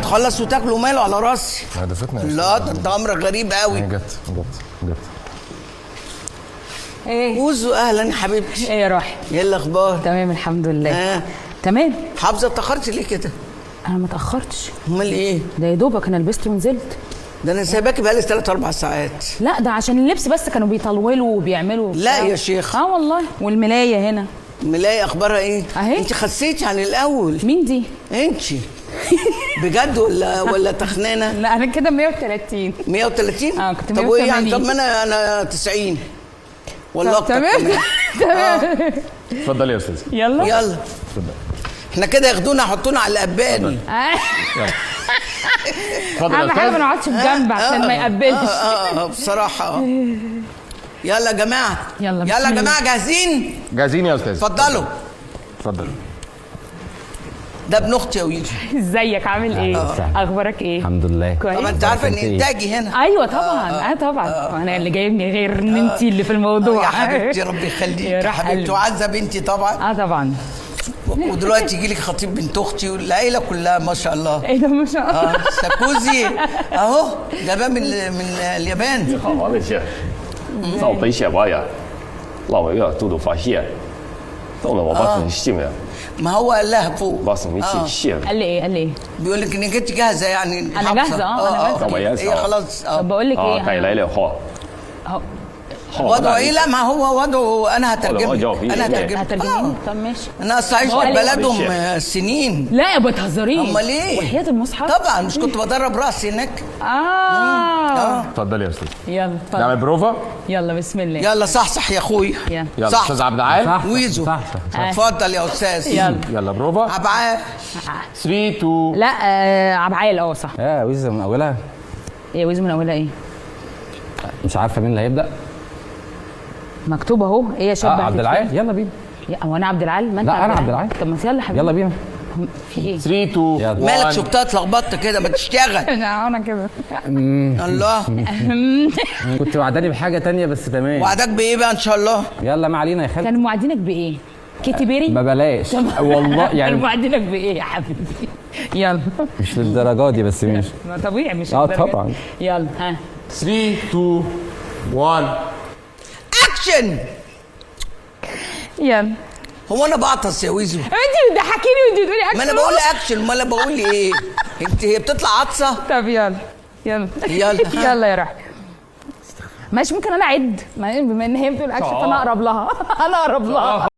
تخلص وتاكل وماله على راسي. هدفتنا لا ده انت امرك غريب قوي. جت. ايه وزو اهلا يا حبيبتي. ايه يا روحي؟ ايه الاخبار؟ تمام الحمد لله. تمام. حافظه اتاخرتي ليه كده؟ انا ما اتاخرتش. امال ايه؟ ده يا دوبك انا لبست ونزلت. ده انا سايباكي بقالي 3 4 ساعات. لا ده عشان اللبس بس، كانوا بيطولوا وبيعملوا لا يا شيخ. والله. والملايه هنا. الملايه اخبارها ايه؟ اهي. انت خسيتي عن الاول. مين دي؟ انت بجد ولا تخنانه؟ لا انا كده 130. 130؟ كنت 180. طب وايه يعني؟ طب ما انا 90 ولا اكتر تمام. كمان. تمام. اتفضلي يا استاذ. يلا اتفضل. احنا كده ياخدونا يحطونا على الاباني. اتفضل يا اهم حاجه ما استاذ. نقعدش في جنب عشان ما يقبلش. بصراحه. يلا يا جماعه. يلا يا جماعه جاهزين؟ جاهزين يا استاذ. اتفضلوا. اتفضل. ده ابن اختي يا ويجي. ازيك عامل ايه؟ اخبارك ايه؟ الحمد لله. كويس. طبعا انت عارفه ان انتاجي هنا. ايوه طبعا. طبعا. وانا اللي جايبني غير ان انت اللي في الموضوع. يا حبيبتي ربي يخليك يا حبيبتي. وعزه بنتي طبعا. طبعا. ودلوقتي يجي لك خطيب بنت اختي والعيله كلها ما شاء الله. ايه ده ما شاء الله. ساكوزي اهو جاباه من اليابان. 你好，王卫县，造北显巴呀，老委员都发现，到了我把你信了， ما هو قال لها فوق. 把什么信谢了， قال لي ايه؟ بيقول لك انك انت جاهزه يعني. أنا جاهزة، أنا جاهزة. هي خلاص. طب بقول لك ايه؟ 带来的话， وضعه ايه؟ لا ما هو وضعه انا هترجم لك. انا هترجمين؟ طب ماشي. انا اصل عايش في بلدهم سنين. لا يا بتهزريش. امال ايه؟ وحياة المصحف. طبعا مش كنت بدرب راسي هناك. اتفضلي يا استاذ. يلا نعمل بروفا. يلا بسم الله. يلا صحصح يا اخويا. يلا صح. استاذ عبد العال. ويزو اتفضل يا استاذ. يلا بروفا. عبعال 3 2. لا عبعال. صح. يا ويزو من اولها. ايه ويزو من اولها ايه؟ مش عارفه مين اللي هيبدا. مكتوب اهو. ايه يا شاب؟ عبد العال. يلا بينا. هو انا عبد العال؟ ما انت لا انا عبد العال. طب ما يلا حبيبي. يلا بينا. في ايه؟ 3 2 مالك شفتها اتلخبطت كده؟ ما تشتغل. انا كده. الله. كنت وعداني بحاجه تانية بس تمام. وعدك بايه بقى ان شاء الله؟ يلا ما علينا يا خالد. كانوا موعدينك بايه؟ كيتي بيري؟ ما بلاش والله يعني. كانوا موعدينك بايه يا حبيبي؟ يلا. مش للدرجه دي بس ماشي. ما طبيعي مش للدرجة. طبعا. يلا 3 2 1. اكشن. يلا. هو انا بعطس يا ويزو؟ انت بتضحكيني وانت بتقولي اكشن. ما انا بقول اكشن. ما انا بقول ايه؟ هي بتطلع عطسه. طب يلا. يلا يا روحي. ماشي. ممكن انا اعد بما ان هي بتقول اكشن فانا اقرب لها.